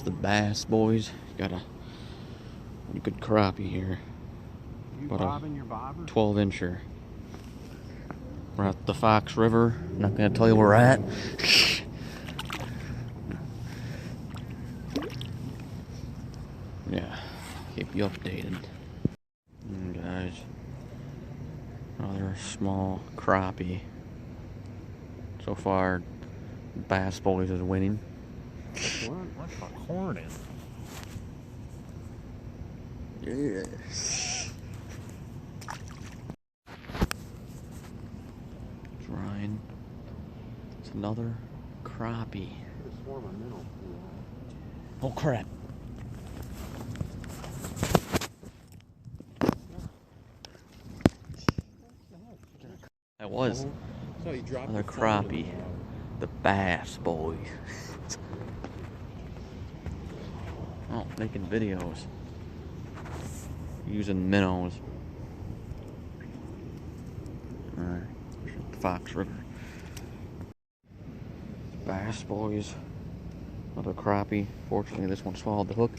It's the Bass Boys. Got a good crappie here. About a 12-incher. We're at the Fox River. Not gonna tell you where we're at. Yeah, keep you updated. Guys, another small crappie. So far, Bass Boys is winning. What's a hornet? Yes. It's Ryan. It's another crappie. Oh crap. That was another crappie. The Bass Boys. Oh, making videos. Using minnows. Alright, Fox River. Bass Boys. Another crappie. Fortunately, this one swallowed the hook.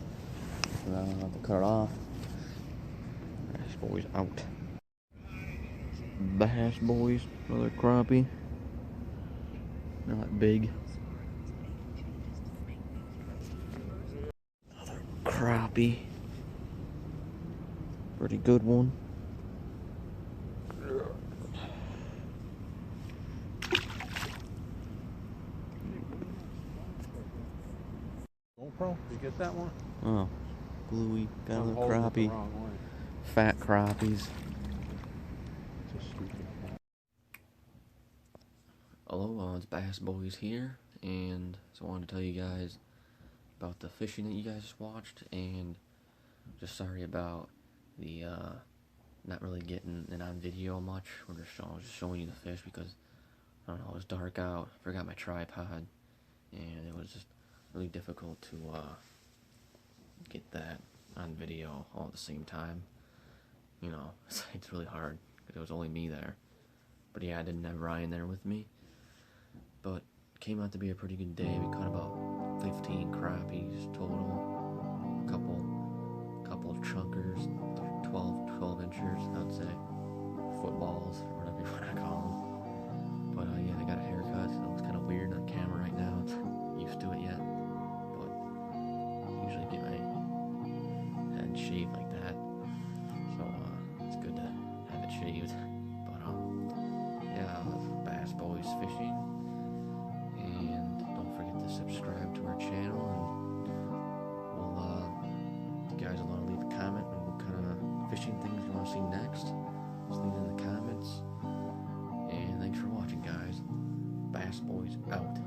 So now I'll have to cut it off. Bass Boys out. Bass Boys. Another crappie. Not big. Another crappie. Pretty good one. GoPro, you get that one? Oh, gluey. Got another crappie. Fat crappies. Hello, it's Bass Boys here, and so I wanted to tell you guys about the fishing that you guys just watched, and just sorry about the not really getting it on video much. We're just showing you the fish because I don't know, it was dark out. I forgot my tripod, and it was just really difficult to get that on video all at the same time. You know, it's really hard because it was only me there. But yeah, I didn't have Ryan there with me. But it came out to be a pretty good day. We caught about 15 crappies total. A couple of chunkers, 12 inchers, I'd say. Footballs, or whatever you want to call them. But yeah, I got a haircut, so it's kind of weird on camera right now. It's used to it yet. But I usually get my head shaved like that. So it's good to have it shaved. But yeah, Bass Boys fishing. And don't forget to subscribe to our channel, and we'll, you guys will want to leave a comment on what kind of fishing things you want to see next. Just leave it in the comments. And thanks for watching, guys. Bass Boys out.